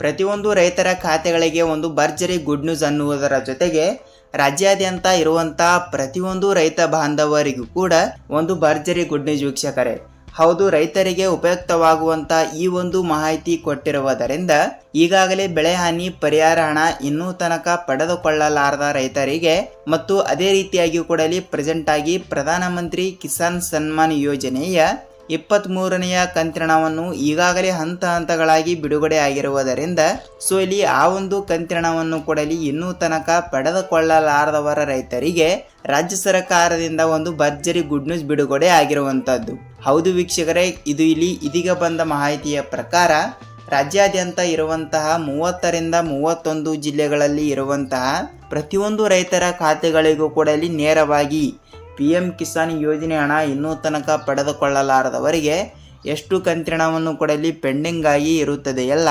ಪ್ರತಿಯೊಂದು ರೈತರ ಖಾತೆಗಳಿಗೆ ಒಂದು ಭರ್ಜರಿ ಗುಡ್ ನ್ಯೂಸ್ ಅನ್ನುವುದರ ಜೊತೆಗೆ ರಾಜ್ಯಾದ್ಯಂತ ಇರುವಂತಹ ಪ್ರತಿಯೊಂದು ರೈತ ಬಾಂಧವರಿಗೂ ಕೂಡ ಒಂದು ಭರ್ಜರಿ ಗುಡ್ ನ್ಯೂಸ್ ವೀಕ್ಷಕರೇ. ಹೌದು, ರೈತರಿಗೆ ಉಪಯುಕ್ತವಾಗುವಂತ ಈ ಒಂದು ಮಾಹಿತಿ ಕೊಟ್ಟಿರುವುದರಿಂದ ಈಗಾಗಲೇ ಬೆಳೆ ಹಾನಿ ಪರಿಹಾರ ಹಣ ಇನ್ನೂ ತನಕ ಪಡೆದುಕೊಳ್ಳಲಾರದ ರೈತರಿಗೆ ಮತ್ತು ಅದೇ ರೀತಿಯಾಗಿ ಕೂಡ ಪ್ರೆಸೆಂಟ್ ಆಗಿ ಪ್ರಧಾನಮಂತ್ರಿ ಕಿಸಾನ್ ಸನ್ಮಾನ್ ಯೋಜನೆಯ 23ನೆಯ ಕಂತಿನವನ್ನು ಈಗಾಗಲೇ ಹಂತ ಹಂತಗಳಾಗಿ ಬಿಡುಗಡೆ ಆಗಿರುವುದರಿಂದ ಇಲ್ಲಿ ಆ ಒಂದು ಕಂತಿನವನ್ನು ಕೊಡಲಿ ಇನ್ನೂ ತನಕ ಪಡೆದುಕೊಳ್ಳಲಾರದವರ ರೈತರಿಗೆ ರಾಜ್ಯ ಸರ್ಕಾರದಿಂದ ಒಂದು ಭರ್ಜರಿ ಗುಡ್ ನ್ಯೂಸ್ ಬಿಡುಗಡೆ ಆಗಿರುವಂತದ್ದು. ಹೌದು ವೀಕ್ಷಕರೇ, ಇದು ಇಲ್ಲಿ ಇದೀಗ ಬಂದ ಮಾಹಿತಿಯ ಪ್ರಕಾರ ರಾಜ್ಯಾದ್ಯಂತ ಇರುವಂತಹ 30ರಿಂದ 31 ಜಿಲ್ಲೆಗಳಲ್ಲಿ ಇರುವಂತಹ ಪ್ರತಿಯೊಂದು ರೈತರ ಖಾತೆಗಳಿಗೂ ಕೂಡ ನೇರವಾಗಿ PM ಕಿಸಾನ್ ಯೋಜನೆ ಹಣ ಇನ್ನೂ ತನಕ ಪಡೆದುಕೊಳ್ಳಲಾರದವರಿಗೆ ಎಷ್ಟು ಕಂತಿನವನ್ನು ಕೊಡಲಿ ಪೆಂಡಿಂಗ್ ಆಗಿ ಇರುತ್ತದೆಯಲ್ಲ,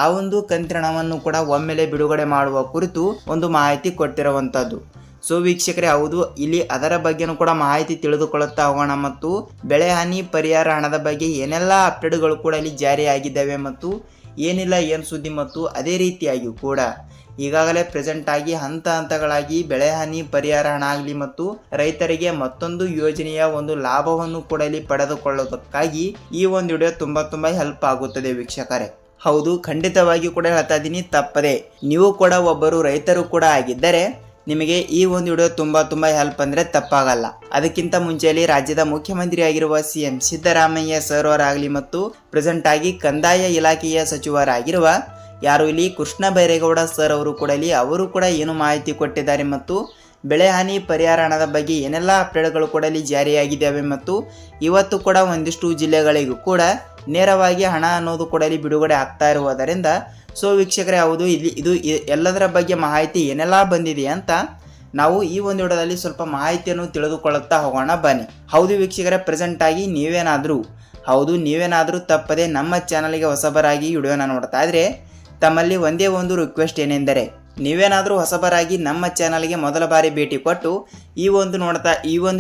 ಆ ಒಂದು ಕಂತಿನವನ್ನು ಕೂಡ ಒಮ್ಮೆಲೆ ಬಿಡುಗಡೆ ಮಾಡುವ ಕುರಿತು ಒಂದು ಮಾಹಿತಿ ಕೊಟ್ಟಿರುವಂಥದ್ದು. ವೀಕ್ಷಕರೇ, ಹೌದು, ಇಲ್ಲಿ ಅದರ ಬಗ್ಗೆನೂ ಕೂಡ ಮಾಹಿತಿ ತಿಳಿದುಕೊಳ್ಳುತ್ತಾ ಹೋಗೋಣ ಮತ್ತು ಬೆಳೆ ಹಾನಿ ಪರಿಹಾರ ಹಣದ ಬಗ್ಗೆ ಏನೆಲ್ಲ ಅಪ್ಡೇಟ್ಗಳು ಕೂಡ ಇಲ್ಲಿ ಜಾರಿಯಾಗಿದ್ದಾವೆ ಮತ್ತು ಏನಿಲ್ಲ ಏನು ಸುದ್ದಿ ಮತ್ತು ಅದೇ ರೀತಿಯಾಗಿ ಕೂಡ ಈಗಾಗಲೇ ಪ್ರೆಸೆಂಟ್ ಆಗಿ ಹಂತ ಹಂತಗಳಾಗಿ ಬೆಳೆ ಹಾನಿ ಪರಿಹಾರ ಹಣ ಆಗಲಿ ಮತ್ತು ರೈತರಿಗೆ ಮತ್ತೊಂದು ಯೋಜನೆಯ ಒಂದು ಲಾಭವನ್ನು ಕೂಡ ಇಲ್ಲಿ ಪಡೆದುಕೊಳ್ಳೋದಕ್ಕಾಗಿ ಈ ಒಂದು ವಿಡಿಯೋ ತುಂಬಾ ಹೆಲ್ಪ್ ಆಗುತ್ತದೆ ವೀಕ್ಷಕರೇ. ಹೌದು, ಖಂಡಿತವಾಗಿ ಕೂಡ ಹೇಳ್ತಾ ಇದ್ದೀನಿ, ತಪ್ಪದೆ ನೀವು ಕೂಡ ಒಬ್ಬರು ರೈತರು ಕೂಡ ಆಗಿದ್ದರೆ ನಿಮಗೆ ಈ ಒಂದು ವಿಡಿಯೋ ತುಂಬಾ ಹೆಲ್ಪ್ ಅಂದ್ರೆ ತಪ್ಪಾಗಲ್ಲ. ಅದಕ್ಕಿಂತ ಮುಂಚೆಯಲ್ಲಿ ರಾಜ್ಯದ ಮುಖ್ಯಮಂತ್ರಿ ಆಗಿರುವ CM ಸಿದ್ದರಾಮಯ್ಯ ಸರ್ ಅವರಾಗಲಿ ಮತ್ತು ಪ್ರೆಸೆಂಟ್ ಆಗಿ ಕಂದಾಯ ಇಲಾಖೆಯ ಸಚಿವರಾಗಿರುವ ಯಾರು ಇಲ್ಲಿ ಕೃಷ್ಣ ಬೈರೇಗೌಡ ಸರ್ ಅವರು ಕೂಡ ಅವರು ಕೂಡ ಏನು ಮಾಹಿತಿ ಕೊಟ್ಟಿದ್ದಾರೆ ಮತ್ತು ಬೆಳೆ ಹಾನಿ ಪರಿಹಾರ ಹಣದ ಬಗ್ಗೆ ಏನೆಲ್ಲ ಅಪ್ಡೇಟ್ಗಳು ಕೂಡ ಜಾರಿಯಾಗಿದ್ದಾವೆ ಮತ್ತು ಇವತ್ತು ಕೂಡ ಒಂದಿಷ್ಟು ಜಿಲ್ಲೆಗಳಿಗೂ ಕೂಡ ನೇರವಾಗಿ ಹಣ ಅನ್ನೋದು ಕೂಡ ಬಿಡುಗಡೆ ಆಗ್ತಾ ಇರುವುದರಿಂದ ವೀಕ್ಷಕರೇ, ಹೌದು, ಇದು ಎಲ್ಲದರ ಬಗ್ಗೆ ಮಾಹಿತಿ ಏನೆಲ್ಲ ಬಂದಿದೆ ಅಂತ ನಾವು ಈ ಒಂದು ವಿಡಿಯೋದಲ್ಲಿ ಸ್ವಲ್ಪ ಮಾಹಿತಿಯನ್ನು ತಿಳಿದುಕೊಳ್ಳುತ್ತಾ ಹೋಗೋಣ ಬನ್ನಿ. ಹೌದು ವೀಕ್ಷಕರೇ, ಪ್ರೆಸೆಂಟ್ ಆಗಿ ನೀವೇನಾದರೂ ತಪ್ಪದೆ ನಮ್ಮ ಚಾನಲ್ಗೆ ಹೊಸಬರಾಗಿ ವಿಡಿಯೋನ ನೋಡ್ತಾ ಇದ್ರೆ ತಮ್ಮಲ್ಲಿ ಒಂದೇ ಒಂದು ರಿಕ್ವೆಸ್ಟ್ ಏನೆಂದರೆ, ನೀವೇನಾದರೂ ಹೊಸಬರಾಗಿ ನಮ್ಮ ಚಾನಲ್ಗೆ ಮೊದಲ ಬಾರಿ ಭೇಟಿ ಕೊಟ್ಟು ಈ ಒಂದು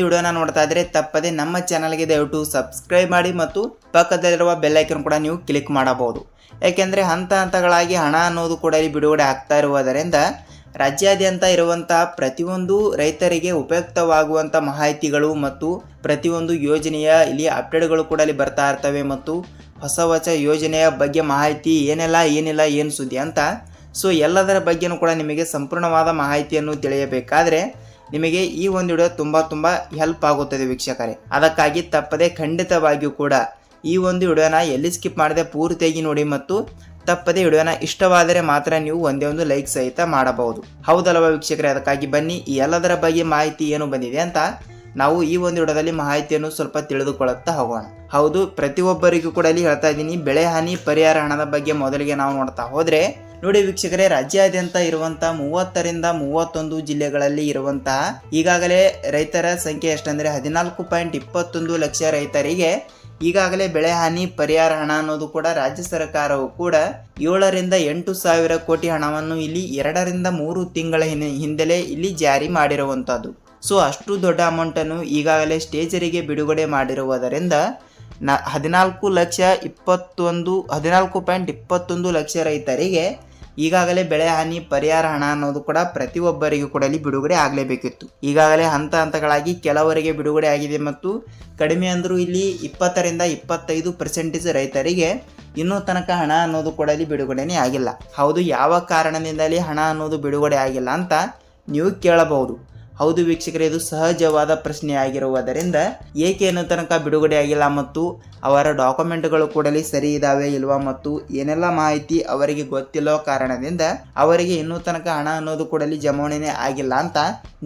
ವಿಡಿಯೋನ ನೋಡ್ತಾ ಇದ್ರೆ ತಪ್ಪದೆ ನಮ್ಮ ಚಾನಲ್ಗೆ ದಯವಿಟ್ಟು ಸಬ್ಸ್ಕ್ರೈಬ್ ಮಾಡಿ ಮತ್ತು ಪಕ್ಕದಲ್ಲಿರುವ ಬೆಲ್ ಐಕನ್ ಕೂಡ ನೀವು ಕ್ಲಿಕ್ ಮಾಡಬಹುದು. ಯಾಕೆಂದರೆ ಹಂತ ಹಂತಗಳಾಗಿ ಹಣ ಅನ್ನೋದು ಕೂಡ ಬಿಡುಗಡೆ ಆಗ್ತಾ ಇರುವುದರಿಂದ ರಾಜ್ಯಾದ್ಯಂತ ಇರುವಂತಹ ಪ್ರತಿಯೊಂದು ರೈತರಿಗೆ ಉಪಯುಕ್ತವಾಗುವಂಥ ಮಾಹಿತಿಗಳು ಮತ್ತು ಪ್ರತಿಯೊಂದು ಯೋಜನೆಯ ಇಲ್ಲಿ ಅಪ್ಡೇಟ್ಗಳು ಕೂಡ ಬರ್ತಾ ಇರ್ತವೆ ಮತ್ತು ಹೊಸ ಯೋಜನೆಯ ಬಗ್ಗೆ ಮಾಹಿತಿ ಏನಿಲ್ಲ ಏನು ಸುದ್ದಿ ಅಂತ ಎಲ್ಲದರ ಬಗ್ಗೆನೂ ಕೂಡ ನಿಮಗೆ ಸಂಪೂರ್ಣವಾದ ಮಾಹಿತಿಯನ್ನು ತಿಳಿಯಬೇಕಾದ್ರೆ ನಿಮಗೆ ಈ ಒಂದು ವಿಡಿಯೋ ತುಂಬಾ ಹೆಲ್ಪ್ ಆಗುತ್ತದೆ ವೀಕ್ಷಕರೇ. ಅದಕ್ಕಾಗಿ ತಪ್ಪದೆ ಖಂಡಿತವಾಗಿಯೂ ಕೂಡ ಈ ಒಂದು ವಿಡಿಯೋನ ಎಲ್ಲಿ ಸ್ಕಿಪ್ ಮಾಡದೆ ಪೂರ್ತಿಯಾಗಿ ನೋಡಿ ಮತ್ತು ತಪ್ಪದೆ ವಿಡಿಯೋನ ಇಷ್ಟವಾದರೆ ಮಾತ್ರ ನೀವು ಒಂದೇ ಒಂದು ಲೈಕ್ ಸಹಿತ ಮಾಡಬಹುದು. ಹೌದಲ್ವಾ ವೀಕ್ಷಕರೇ? ಅದಕ್ಕಾಗಿ ಬನ್ನಿ ಈ ಎಲ್ಲದರ ಬಗ್ಗೆ ಮಾಹಿತಿ ಏನು ಬಂದಿದೆ ಅಂತ ನಾವು ಈ ಒಂದು ವಿಡಿಯೋದಲ್ಲಿ ಮಾಹಿತಿಯನ್ನು ಸ್ವಲ್ಪ ತಿಳಿದುಕೊಳ್ಳುತ್ತಾ ಹೋಗೋಣ. ಹೌದು, ಪ್ರತಿಯೊಬ್ಬರಿಗೂ ಕೂಡ ಹೇಳ್ತಾ ಇದ್ದೀನಿ, ಬೆಳೆ ಹಾನಿ ಪರಿಹಾರ ಹಣದ ಬಗ್ಗೆ ಮೊದಲಿಗೆ ನಾವು ನೋಡ್ತಾ ಹೋದ್ರೆ ನೋಡಿ ವೀಕ್ಷಕರೇ, ರಾಜ್ಯಾದ್ಯಂತ ಇರುವಂತಹ 30ರಿಂದ 31 ಜಿಲ್ಲೆಗಳಲ್ಲಿ ಇರುವಂತಹ ಈಗಾಗಲೇ ರೈತರ ಸಂಖ್ಯೆ ಎಷ್ಟಂದ್ರೆ 14.21 ಲಕ್ಷ ರೈತರಿಗೆ ಈಗಾಗಲೇ ಬೆಳೆ ಹಾನಿ ಪರಿಹಾರ ಹಣ ಅನ್ನೋದು ಕೂಡ ರಾಜ್ಯ ಸರ್ಕಾರವು ಕೂಡ 7ರಿಂದ 8 ಸಾವಿರ ಕೋಟಿ ಹಣವನ್ನು ಇಲ್ಲಿ 2ರಿಂದ 3 ತಿಂಗಳ ಹಿಂದೆಲೇ ಇಲ್ಲಿ ಜಾರಿ ಮಾಡಿರುವಂತದ್ದು. ಅಷ್ಟು ದೊಡ್ಡ ಅಮೌಂಟನ್ನು ಈಗಾಗಲೇ ಸ್ಟೇಜರಿಗೆ ಬಿಡುಗಡೆ ಮಾಡಿರುವುದರಿಂದ 14.21 ಲಕ್ಷ ರೈತರಿಗೆ ಈಗಾಗಲೇ ಬೆಳೆ ಹಾನಿ ಪರಿಹಾರ ಹಣ ಅನ್ನೋದು ಕೂಡ ಪ್ರತಿಯೊಬ್ಬರಿಗೂ ಕೂಡ ಬಿಡುಗಡೆ ಆಗಲೇಬೇಕಿತ್ತು. ಈಗಾಗಲೇ ಹಂತ ಹಂತಗಳಾಗಿ ಕೆಲವರಿಗೆ ಬಿಡುಗಡೆ ಆಗಿದೆ ಮತ್ತು ಕಡಿಮೆ ಅಂದರೂ ಇಲ್ಲಿ 20ರಿಂದ 25% ರೈತರಿಗೆ ಇನ್ನೂ ತನಕ ಹಣ ಅನ್ನೋದು ಕೂಡ ಬಿಡುಗಡೆನೇ ಆಗಿಲ್ಲ. ಹೌದು, ಯಾವ ಕಾರಣದಿಂದಲೇ ಹಣ ಅನ್ನೋದು ಬಿಡುಗಡೆ ಆಗಿಲ್ಲ ಅಂತ ನೀವು ಕೇಳಬಹುದು. ಹೌದು ವೀಕ್ಷಕರೇ, ಇದು ಸಹಜವಾದ ಪ್ರಶ್ನೆ ಆಗಿರುವುದರಿಂದ ಏಕೆ ಇನ್ನೂ ತನಕ ಬಿಡುಗಡೆ ಆಗಿಲ್ಲ ಮತ್ತು ಅವರ ಡಾಕ್ಯುಮೆಂಟ್ಗಳು ಕೂಡ ಸರಿ ಇದಾವೆ ಇಲ್ವಾ ಮತ್ತು ಏನೆಲ್ಲ ಮಾಹಿತಿ ಅವರಿಗೆ ಗೊತ್ತಿಲ್ಲೋ ಕಾರಣದಿಂದ ಅವರಿಗೆ ಇನ್ನೂ ತನಕ ಹಣ ಅನ್ನೋದು ಕೂಡ ಜಮಾವಣೆನೇ ಆಗಿಲ್ಲ ಅಂತ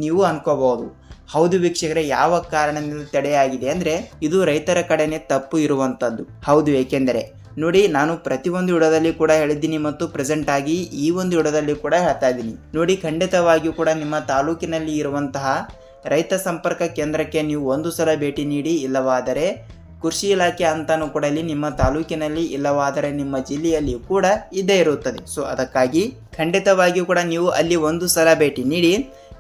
ನೀವು ಅನ್ಕೋಬಹುದು. ಹೌದು ವೀಕ್ಷಕರೇ, ಯಾವ ಕಾರಣದಿಂದ ತಡೆಯಾಗಿದೆ ಅಂದ್ರೆ ಇದು ರೈತರ ಕಡೆನೇ ತಪ್ಪು ಇರುವಂತದ್ದು. ಹೌದು, ಏಕೆಂದರೆ ನೋಡಿ, ನಾನು ಪ್ರತಿಯೊಂದು ವಿಡಿಯೋದಲ್ಲಿ ಕೂಡ ಹೇಳಿದ್ದೀನಿ ಮತ್ತು ಪ್ರೆಸೆಂಟ್ ಆಗಿ ಈ ಒಂದು ವಿಡಿಯೋದಲ್ಲಿ ಕೂಡ ಹೇಳ್ತಾ ಇದ್ದೀನಿ. ನೋಡಿ, ಖಂಡಿತವಾಗಿಯೂ ಕೂಡ ನಿಮ್ಮ ತಾಲೂಕಿನಲ್ಲಿ ಇರುವಂತಹ ರೈತ ಸಂಪರ್ಕ ಕೇಂದ್ರಕ್ಕೆ ನೀವು ಒಂದು ಸಲ ಭೇಟಿ ನೀಡಿ, ಇಲ್ಲವಾದರೆ ಕೃಷಿ ಇಲಾಖೆ ಅಂತಾನೂ ಕೂಡ ನಿಮ್ಮ ತಾಲೂಕಿನಲ್ಲಿ ಇಲ್ಲವಾದರೆ ನಿಮ್ಮ ಜಿಲ್ಲೆಯಲ್ಲಿ ಕೂಡ ಇದ್ದೇ ಇರುತ್ತದೆ. ಅದಕ್ಕಾಗಿ ಖಂಡಿತವಾಗಿಯೂ ಕೂಡ ನೀವು ಅಲ್ಲಿ ಒಂದು ಸಲ ಭೇಟಿ ನೀಡಿ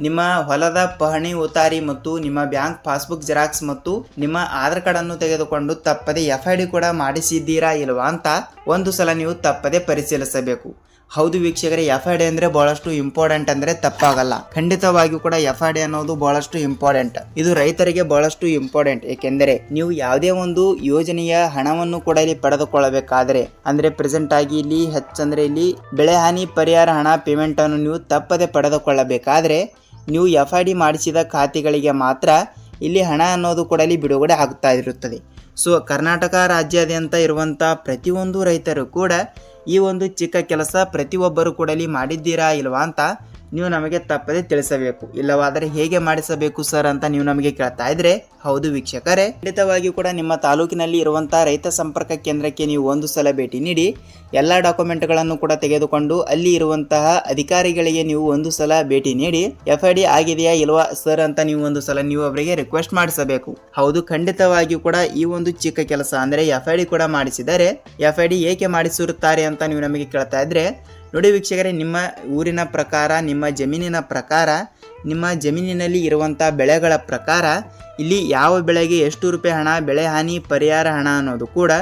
ನಿಮ್ಮ ಹೊಲದ ಪಹಣಿ ಉತಾರಿ ಮತ್ತು ನಿಮ್ಮ ಬ್ಯಾಂಕ್ ಪಾಸ್ಬುಕ್ ಜೆರಾಕ್ಸ್ ಮತ್ತು ನಿಮ್ಮ ಆಧಾರ್ ಕಾರ್ಡ್ ಅನ್ನು ತೆಗೆದುಕೊಂಡು ತಪ್ಪದೆ FID ಕೂಡ ಮಾಡಿಸಿದ್ದೀರಾ ಇಲ್ವಾ ಅಂತ ಒಂದು ಸಲ ನೀವು ತಪ್ಪದೆ ಪರಿಶೀಲಿಸಬೇಕು. ಹೌದು ವೀಕ್ಷಕರೇ, FID ಅಂದ್ರೆ ಬಹಳಷ್ಟು ಇಂಪಾರ್ಟೆಂಟ್ ಅಂದ್ರೆ ತಪ್ಪಾಗಲ್ಲ. ಖಂಡಿತವಾಗಿಯೂ ಕೂಡ FID ಅನ್ನೋದು ಬಹಳಷ್ಟು ಇಂಪಾರ್ಟೆಂಟ್. ಇದು ರೈತರಿಗೆ ಬಹಳಷ್ಟು ಇಂಪಾರ್ಟೆಂಟ್. ಏಕೆಂದರೆ ನೀವು ಯಾವುದೇ ಒಂದು ಯೋಜನೆಯ ಹಣವನ್ನು ಕೂಡ ಇಲ್ಲಿ ಪಡೆದುಕೊಳ್ಳಬೇಕಾದ್ರೆ ಅಂದ್ರೆ ಪ್ರೆಸೆಂಟ್ ಆಗಿ ಇಲ್ಲಿ ಹೆಚ್ಚಂದ್ರೆ ಇಲ್ಲಿ ಬೆಳೆ ಹಾನಿ ಪರಿಹಾರ ಹಣ ಪೇಮೆಂಟ್ ಅನ್ನು ನೀವು ತಪ್ಪದೆ ಪಡೆದುಕೊಳ್ಳಬೇಕಾದ್ರೆ ನೀವು FID ಮಾಡಿಸಿದ ಖಾತೆಗಳಿಗೆ ಮಾತ್ರ ಇಲ್ಲಿ ಹಣ ಅನ್ನೋದು ಕೂಡ ಇಲ್ಲಿ ಬಿಡುಗಡೆ ಆಗ್ತಾ ಇರುತ್ತದೆ. ಸೊ ಕರ್ನಾಟಕ ರಾಜ್ಯಾದ್ಯಂತ ಇರುವಂಥ ಪ್ರತಿಯೊಂದು ರೈತರು ಕೂಡ ಈ ಒಂದು ಚಿಕ್ಕ ಕೆಲಸ ಪ್ರತಿಯೊಬ್ಬರು ಕೂಡ ಇಲ್ಲಿ ಮಾಡಿದ್ದೀರಾ ಇಲ್ವಾ ಅಂತ ನೀವು ನಮಗೆ ತಪ್ಪದೆ ತಿಳಿಸಬೇಕು. ಇಲ್ಲವಾದರೆ ಹೇಗೆ ಮಾಡಿಸಬೇಕು ಸರ್ ಅಂತ ನೀವು ನಮಗೆ ಕೇಳ್ತಾ ಇದ್ರೆ, ಹೌದು ವೀಕ್ಷಕರೇ, ಖಂಡಿತವಾಗಿಯೂ ಕೂಡ ನಿಮ್ಮ ತಾಲೂಕಿನಲ್ಲಿ ಇರುವಂತಹ ರೈತ ಸಂಪರ್ಕ ಕೇಂದ್ರಕ್ಕೆ ನೀವು ಒಂದು ಸಲ ಭೇಟಿ ನೀಡಿ ಎಲ್ಲ ಡಾಕ್ಯುಮೆಂಟ್ಗಳನ್ನು ಕೂಡ ತೆಗೆದುಕೊಂಡು ಅಲ್ಲಿ ಇರುವಂತಹ ಅಧಿಕಾರಿಗಳಿಗೆ ನೀವು ಒಂದು ಸಲ ಭೇಟಿ ನೀಡಿ FID ಆಗಿದೆಯಾ ಇಲ್ವಾ ಸರ್ ಅಂತ ನೀವು ಒಂದು ಸಲ ನೀವು ಅವರಿಗೆ ರಿಕ್ವೆಸ್ಟ್ ಮಾಡಿಸಬೇಕು. ಹೌದು, ಖಂಡಿತವಾಗಿಯೂ ಕೂಡ ಈ ಒಂದು ಚಿಕ್ಕ ಕೆಲಸ ಅಂದ್ರೆ FID ಕೂಡ ಮಾಡಿಸಿದರೆ FID ಏಕೆ ಮಾಡಿಸಿರುತ್ತಾರೆ ಅಂತ ನೀವು ನಮಗೆ ಕೇಳ್ತಾ ಇದ್ರೆ, ನೋಡಿ ವೀಕ್ಷಕರೇ, ನಿಮ್ಮ ಊರಿನ ಪ್ರಕಾರ, ನಿಮ್ಮ ಜಮೀನಿನ ಪ್ರಕಾರ, ನಿಮ್ಮ ಜಮೀನಿನಲ್ಲಿ ಇರುವಂಥ ಬೆಳೆಗಳ ಪ್ರಕಾರ ಇಲ್ಲಿ ಯಾವ ಬೆಳೆಗೆ ಎಷ್ಟು ರೂಪಾಯಿ ಹಣ ಬೆಳೆ ಹಾನಿ ಪರಿಹಾರ ಹಣ ಅನ್ನೋದು ಕೂಡ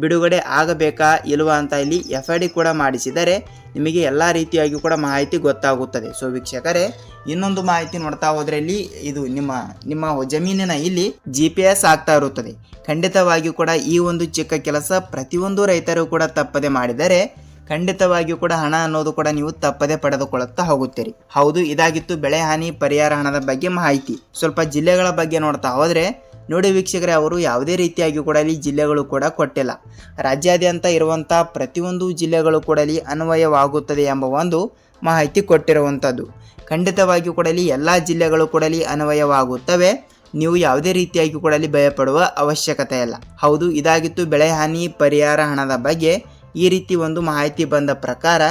ಬಿಡುಗಡೆ ಆಗಬೇಕಾ ಇಲ್ವಾ ಅಂತ ಇಲ್ಲಿ FID ಕೂಡ ಮಾಡಿಸಿದರೆ ನಿಮಗೆ ಎಲ್ಲ ರೀತಿಯಾಗಿ ಕೂಡ ಮಾಹಿತಿ ಗೊತ್ತಾಗುತ್ತದೆ. ಸೊ ವೀಕ್ಷಕರೇ, ಇನ್ನೊಂದು ಮಾಹಿತಿ ನೋಡ್ತಾ ಹೋದ್ರೆ ಇಲ್ಲಿ ಇದು ನಿಮ್ಮ ಜಮೀನಿನ ಇಲ್ಲಿ GPS ಆಗ್ತಾ ಇರುತ್ತದೆ. ಖಂಡಿತವಾಗಿಯೂ ಕೂಡ ಈ ಒಂದು ಚಿಕ್ಕ ಕೆಲಸ ಪ್ರತಿಯೊಂದು ರೈತರು ಕೂಡ ತಪ್ಪದೆ ಮಾಡಿದರೆ ಖಂಡಿತವಾಗಿಯೂ ಕೂಡ ಹಣ ಅನ್ನೋದು ಕೂಡ ನೀವು ತಪ್ಪದೆ ಪಡೆದುಕೊಳ್ಳುತ್ತಾ ಹೋಗುತ್ತೀರಿ. ಹೌದು, ಇದಾಗಿತ್ತು ಬೆಳೆ ಹಾನಿ ಪರಿಹಾರ ಹಣದ ಬಗ್ಗೆ ಮಾಹಿತಿ. ಸ್ವಲ್ಪ ಜಿಲ್ಲೆಗಳ ಬಗ್ಗೆ ನೋಡ್ತಾ ಹೋದ್ರೆ ನೋಡಿ ವೀಕ್ಷಕರೇ, ಅವರು ಯಾವುದೇ ರೀತಿಯಾಗಿ ಕೂಡ ಇಲ್ಲಿ ಜಿಲ್ಲೆಗಳು ಕೂಡ ಕೊಟ್ಟಿಲ್ಲ. ರಾಜ್ಯಾದ್ಯಂತ ಇರುವಂಥ ಪ್ರತಿಯೊಂದು ಜಿಲ್ಲೆಗಳು ಕೂಡ ಇಲ್ಲಿ ಅನ್ವಯವಾಗುತ್ತದೆ ಎಂಬ ಒಂದು ಮಾಹಿತಿ ಕೊಟ್ಟಿರುವಂಥದ್ದು. ಖಂಡಿತವಾಗಿಯೂ ಕೂಡ ಇಲ್ಲಿ ಎಲ್ಲ ಜಿಲ್ಲೆಗಳು ಕೂಡ ಇಲ್ಲಿ ಅನ್ವಯವಾಗುತ್ತವೆ. ನೀವು ಯಾವುದೇ ರೀತಿಯಾಗಿ ಕೂಡ ಇಲ್ಲಿ ಭಯಪಡುವ ಅವಶ್ಯಕತೆ ಇಲ್ಲ. ಹೌದು, ಇದಾಗಿತ್ತು ಬೆಳೆ ಹಾನಿ ಪರಿಹಾರ ಹಣದ ಬಗ್ಗೆ. ಈ ರೀತಿ ಒಂದು ಮಾಹಿತಿ ಬಂದ ಪ್ರಕಾರ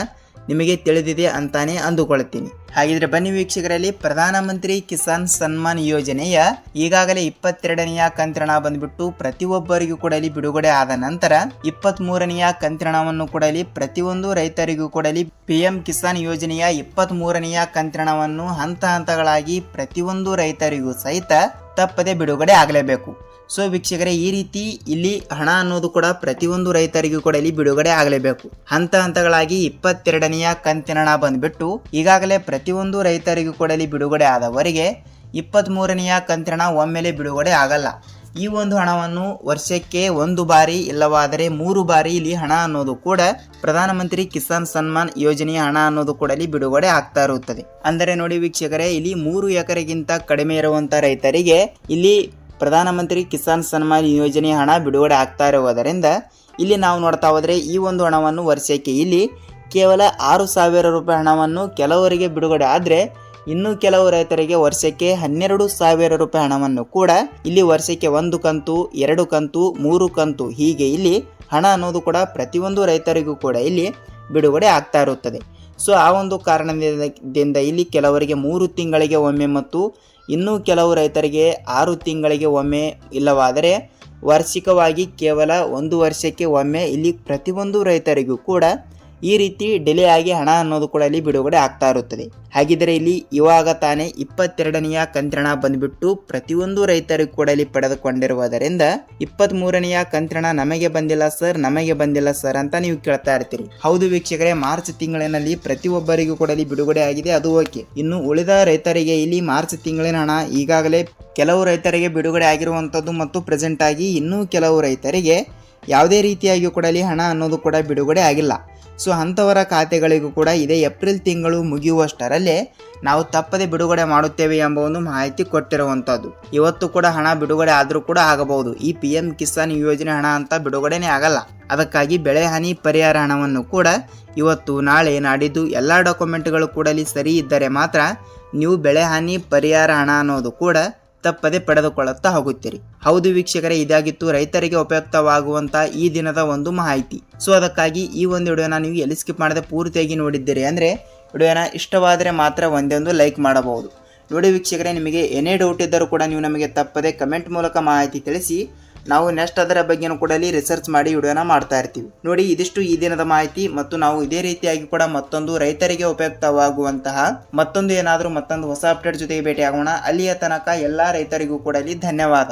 ನಿಮಗೆ ತಿಳಿದಿದೆ ಅಂತಾನೆ ಅಂದುಕೊಳ್ತೀನಿ. ಹಾಗಿದ್ರೆ ಬನ್ನಿ ವೀಕ್ಷಕರಲ್ಲಿ, ಪ್ರಧಾನಮಂತ್ರಿ ಕಿಸಾನ್ ಸನ್ಮಾನ್ ಯೋಜನೆಯ ಈಗಾಗಲೇ 22ನೆಯ ಕಂತಿನ ಬಂದ್ಬಿಟ್ಟು ಪ್ರತಿಯೊಬ್ಬರಿಗೂ ಕೂಡ ಇಲ್ಲಿ ಬಿಡುಗಡೆ ಆದ ನಂತರ 23ನೆಯ ಕಂತಿನವನ್ನು ಕೂಡ ಇಲ್ಲಿ ಪ್ರತಿಯೊಂದು ರೈತರಿಗೂ ಕೂಡ ಇಲ್ಲಿ PM ಕಿಸಾನ್ ಯೋಜನೆಯ 23ನೆಯ ಕಂತಿನವನ್ನು ಹಂತ ಹಂತಗಳಾಗಿ ಪ್ರತಿಯೊಂದು ರೈತರಿಗೂ ಸಹಿತ ತಪ್ಪದೆ ಬಿಡುಗಡೆ ಆಗಲೇಬೇಕು. ಸೊ ವೀಕ್ಷಕರೇ, ಈ ರೀತಿ ಇಲ್ಲಿ ಹಣ ಅನ್ನೋದು ಕೂಡ ಪ್ರತಿಯೊಂದು ರೈತರಿಗೂ ಕೂಡ ಇಲ್ಲಿ ಬಿಡುಗಡೆ ಆಗಲೇಬೇಕು. ಹಂತ ಹಂತಗಳಾಗಿ 22ನೆಯ ಕಂತಿನ ಹಣ ಬಂದ್ಬಿಟ್ಟು ಈಗಾಗಲೇ ಪ್ರತಿಯೊಂದು ರೈತರಿಗೂ ಕೂಡ ಇಲ್ಲಿ ಬಿಡುಗಡೆ ಆದವರೆಗೆ 23ನೆಯ ಕಂತಿನ ಹಣ ಒಮ್ಮೆಲೆ ಬಿಡುಗಡೆ ಆಗಲ್ಲ. ಈ ಒಂದು ಹಣವನ್ನು ವರ್ಷಕ್ಕೆ ಒಂದು ಬಾರಿ ಇಲ್ಲವಾದರೆ 3 ಬಾರಿ ಇಲ್ಲಿ ಹಣ ಅನ್ನೋದು ಕೂಡ ಪ್ರಧಾನಮಂತ್ರಿ ಕಿಸಾನ್ ಸನ್ಮಾನ್ ಯೋಜನೆಯ ಹಣ ಅನ್ನೋದು ಕೂಡ ಇಲ್ಲಿ ಬಿಡುಗಡೆ ಆಗ್ತಾ ಇರುತ್ತದೆ. ಅಂದರೆ ನೋಡಿ ವೀಕ್ಷಕರೇ, ಇಲ್ಲಿ 3 ಎಕರೆಗಿಂತ ಕಡಿಮೆ ಇರುವಂತ ರೈತರಿಗೆ ಇಲ್ಲಿ ಪ್ರಧಾನಮಂತ್ರಿ ಕಿಸಾನ್ ಸನ್ಮಾನ್ ಯೋಜನೆಯ ಹಣ ಬಿಡುಗಡೆ ಆಗ್ತಾ ಇರುವುದರಿಂದ ಇಲ್ಲಿ ನಾವು ನೋಡ್ತಾ ಹೋದರೆ ಈ ಒಂದು ಹಣವನ್ನು ವರ್ಷಕ್ಕೆ ಇಲ್ಲಿ ಕೇವಲ 6,000 ರೂಪಾಯಿ ಹಣವನ್ನು ಕೆಲವರಿಗೆ ಬಿಡುಗಡೆ ಆದರೆ ಇನ್ನು ಕೆಲವು ರೈತರಿಗೆ ವರ್ಷಕ್ಕೆ 12,000 ರೂಪಾಯಿ ಹಣವನ್ನು ಕೂಡ ಇಲ್ಲಿ ವರ್ಷಕ್ಕೆ 1 ಕಂತು 2 ಕಂತು 3 ಕಂತು ಹೀಗೆ ಇಲ್ಲಿ ಹಣ ಅನ್ನೋದು ಕೂಡ ಪ್ರತಿಯೊಂದು ರೈತರಿಗೂ ಕೂಡ ಇಲ್ಲಿ ಬಿಡುಗಡೆ ಆಗ್ತಾ ಇರುತ್ತದೆ. ಸೊ ಆ ಒಂದು ಕಾರಣದಿಂದ ಇಲ್ಲಿ ಕೆಲವರಿಗೆ 3 ತಿಂಗಳಿಗೆ ಒಮ್ಮೆ ಮತ್ತು ಇನ್ನು ಕೆಲವು ರೈತರಿಗೆ 6 ತಿಂಗಳಿಗೆ ಒಮ್ಮೆ ಇಲ್ಲವಾದರೆ ವಾರ್ಷಿಕವಾಗಿ ಕೇವಲ 1 ವರ್ಷಕ್ಕೆ ಒಮ್ಮೆ ಇಲ್ಲಿ ಪ್ರತಿಯೊಂದು ರೈತರಿಗೂ ಕೂಡ ಈ ರೀತಿ ಡಿಲೇ ಆಗಿ ಹಣ ಅನ್ನೋದು ಕೂಡ ಇಲ್ಲಿ ಬಿಡುಗಡೆ ಆಗ್ತಾ ಇರುತ್ತದೆ. ಹಾಗಿದ್ರೆ ಇಲ್ಲಿ ಇವಾಗ ತಾನೇ 22ನೆಯ ಕಂತಿನ ಬಂದ್ಬಿಟ್ಟು ಪ್ರತಿಯೊಂದು ರೈತರಿಗೂ ಕೂಡ ಇಲ್ಲಿ ಪಡೆದುಕೊಂಡಿರುವುದರಿಂದ 23ನೆಯ ಕಂತಿನ ನಮಗೆ ಬಂದಿಲ್ಲ ಸರ್ ಅಂತ ನೀವು ಕೇಳ್ತಾ ಇರ್ತೀರಿ. ಹೌದು ವೀಕ್ಷಕರೇ, ಮಾರ್ಚ್ ತಿಂಗಳಿನಲ್ಲಿ ಪ್ರತಿಯೊಬ್ಬರಿಗೂ ಕೂಡ ಇಲ್ಲಿ ಬಿಡುಗಡೆ ಆಗಿದೆ, ಅದು ಓಕೆ. ಇನ್ನು ಉಳಿದ ರೈತರಿಗೆ ಇಲ್ಲಿ ಮಾರ್ಚ್ ತಿಂಗಳಿನ ಹಣ ಈಗಾಗಲೇ ಕೆಲವು ರೈತರಿಗೆ ಬಿಡುಗಡೆ ಆಗಿರುವಂಥದ್ದು ಮತ್ತು ಪ್ರೆಸೆಂಟ್ ಆಗಿ ಇನ್ನೂ ಕೆಲವು ರೈತರಿಗೆ ಯಾವುದೇ ರೀತಿಯಾಗಿ ಕೂಡ ಇಲ್ಲಿ ಹಣ ಅನ್ನೋದು ಕೂಡ ಬಿಡುಗಡೆ ಆಗಿಲ್ಲ. ಸೊ ಅಂಥವರ ಖಾತೆಗಳಿಗೂ ಕೂಡ ಇದೇ ಏಪ್ರಿಲ್ ತಿಂಗಳು ಮುಗಿಯುವಷ್ಟರಲ್ಲೇ ನಾವು ತಪ್ಪದೆ ಬಿಡುಗಡೆ ಮಾಡುತ್ತೇವೆ ಎಂಬ ಒಂದು ಮಾಹಿತಿ ಕೊಟ್ಟಿರುವಂಥದ್ದು. ಇವತ್ತು ಕೂಡ ಹಣ ಬಿಡುಗಡೆ ಆದರೂ ಕೂಡ ಆಗಬಹುದು. ಈ PM ಕಿಸಾನ್ ಯೋಜನೆ ಹಣ ಅಂತ ಬಿಡುಗಡೆನೇ ಆಗಲ್ಲ. ಅದಕ್ಕಾಗಿ ಬೆಳೆ ಹಾನಿ ಪರಿಹಾರ ಹಣವನ್ನು ಕೂಡ ಇವತ್ತು ನಾಳೆ ನಾಡಿದ್ದು ಎಲ್ಲ ಡಾಕ್ಯುಮೆಂಟ್ಗಳು ಕೂಡ ಇಲ್ಲಿ ಸರಿ ಇದ್ದರೆ ಮಾತ್ರ ನೀವು ಬೆಳೆ ಹಾನಿ ಪರಿಹಾರ ಹಣ ಅನ್ನೋದು ಕೂಡ ತಪ್ಪದೆ ಪಡೆದುಕೊಳ್ಳುತ್ತಾ ಹೋಗುತ್ತೀರಿ. ಹೌದು ವೀಕ್ಷಕರೇ, ಇದಾಗಿತ್ತು ರೈತರಿಗೆ ಉಪಯುಕ್ತವಾಗುವಂತ ಈ ದಿನದ ಒಂದು ಮಾಹಿತಿ. ಸೊ ಅದಕ್ಕಾಗಿ ಈ ಒಂದು ವಿಡಿಯೋನ ನೀವು ಎಲ್ಲಿ ಸ್ಕಿಪ್ ಮಾಡದೆ ಪೂರ್ತಿಯಾಗಿ ನೋಡಿದ್ದೀರಿ ಅಂದರೆ ವಿಡಿಯೋನ ಇಷ್ಟವಾದರೆ ಮಾತ್ರ ಒಂದೊಂದು ಲೈಕ್ ಮಾಡಬಹುದು. ನೋಡಿ ವೀಕ್ಷಕರೇ, ನಿಮಗೆ ಏನೇ ಡೌಟ್ ಇದ್ದರೂ ಕೂಡ ನೀವು ನಮಗೆ ತಪ್ಪದೆ ಕಮೆಂಟ್ ಮೂಲಕ ಮಾಹಿತಿ ತಿಳಿಸಿ. ನಾವು ನೆಕ್ಸ್ಟ್ ಅದರ ಬಗ್ಗೆನೂ ಕೂಡ ಅಲ್ಲಿ ರಿಸರ್ಚ್ ಮಾಡಿ ವಿಡಿಯೋನ ಮಾಡ್ತಾ ಇರ್ತೀವಿ. ನೋಡಿ, ಇದಿಷ್ಟು ಈ ದಿನದ ಮಾಹಿತಿ. ಮತ್ತು ನಾವು ಇದೇ ರೀತಿಯಾಗಿ ಕೂಡ ಮತ್ತೊಂದು ರೈತರಿಗೆ ಉಪಯುಕ್ತವಾಗುವಂತಹ ಮತ್ತೊಂದು ಹೊಸ ಅಪ್ಡೇಟ್ ಜೊತೆಗೆ ಭೇಟಿ ಆಗೋಣ. ಅಲ್ಲಿಯ ತನಕ ಎಲ್ಲಾ ರೈತರಿಗೂ ಕೂಡ ಅಲ್ಲಿ ಧನ್ಯವಾದ.